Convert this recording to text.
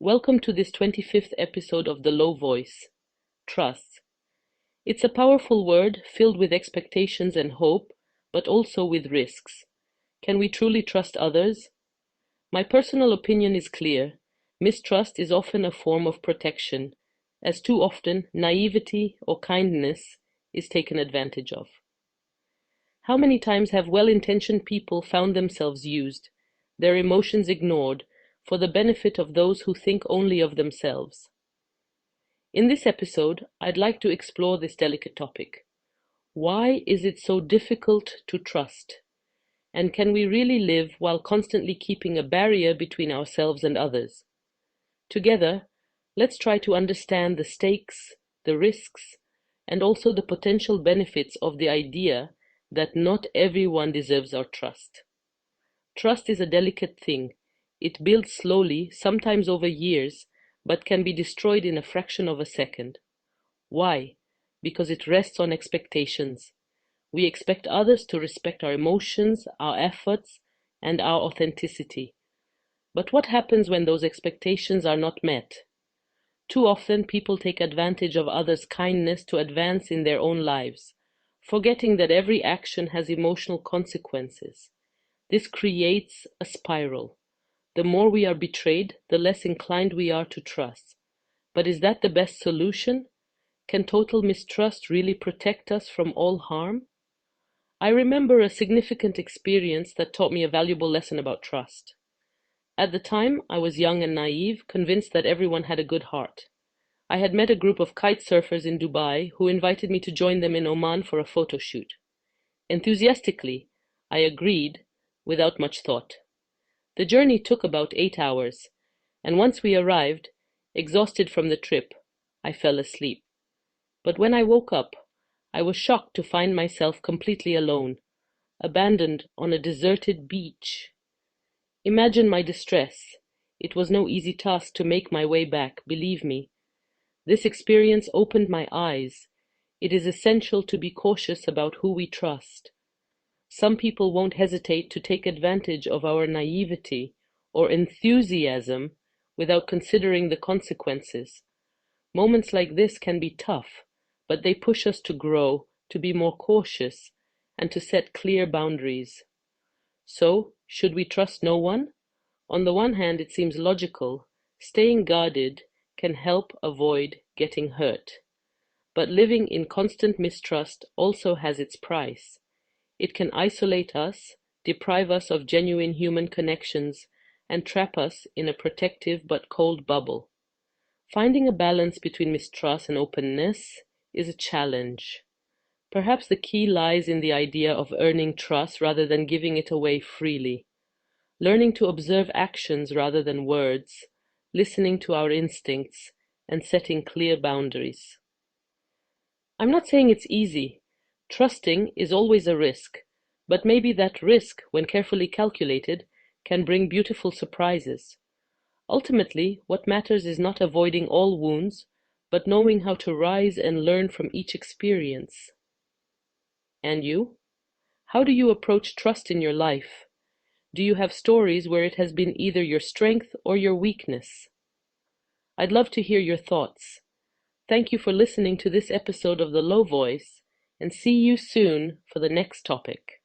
Welcome to this 25th episode of The Low Voice. Trust. It's a powerful word filled with expectations and hope, but also with risks. Can we truly trust others? My personal opinion is clear. Mistrust is often a form of protection, as too often naivety or kindness is taken advantage of. How many times have well-intentioned people found themselves used, their emotions ignored, for the benefit of those who think only of themselves? In this episode, I'd like to explore this delicate topic. Why is it so difficult to trust? And can we really live while constantly keeping a barrier between ourselves and others? Together, let's try to understand the stakes, the risks, and also the potential benefits of the idea that not everyone deserves our trust. Trust is a delicate thing. It builds slowly, sometimes over years, but can be destroyed in a fraction of a second. Why? Because it rests on expectations. We expect others to respect our emotions, our efforts, and our authenticity. But what happens when those expectations are not met? Too often, people take advantage of others' kindness to advance in their own lives, forgetting that every action has emotional consequences. This creates a spiral. The more we are betrayed, the less inclined we are to trust. But is that the best solution? Can total mistrust really protect us from all harm? I remember a significant experience that taught me a valuable lesson about trust. At the time, I was young and naive, convinced that everyone had a good heart. I had met a group of kite surfers in Dubai who invited me to join them in Oman for a photo shoot. Enthusiastically, I agreed without much thought. The journey took about 8 hours, and once we arrived, exhausted from the trip, I fell asleep. But when I woke up, I was shocked to find myself completely alone, abandoned on a deserted beach. Imagine my distress. It was no easy task to make my way back, believe me. This experience opened my eyes. It is essential to be cautious about who we trust. Some people won't hesitate to take advantage of our naivety or enthusiasm without considering the consequences. Moments like this can be tough, but they push us to grow, to be more cautious, and to set clear boundaries. So, should we trust no one? On the one hand, it seems logical. Staying guarded can help avoid getting hurt. But living in constant mistrust also has its price. It can isolate us, deprive us of genuine human connections, and trap us in a protective but cold bubble. Finding a balance between mistrust and openness is a challenge. Perhaps the key lies in the idea of earning trust rather than giving it away freely. Learning to observe actions rather than words, listening to our instincts, and setting clear boundaries. I'm not saying it's easy. Trusting is always a risk, but maybe that risk, when carefully calculated, can bring beautiful surprises. Ultimately, what matters is not avoiding all wounds, but knowing how to rise and learn from each experience. And you? How do you approach trust in your life? Do you have stories where it has been either your strength or your weakness? I'd love to hear your thoughts. Thank you for listening to this episode of The Low Voice, and see you soon for the next topic.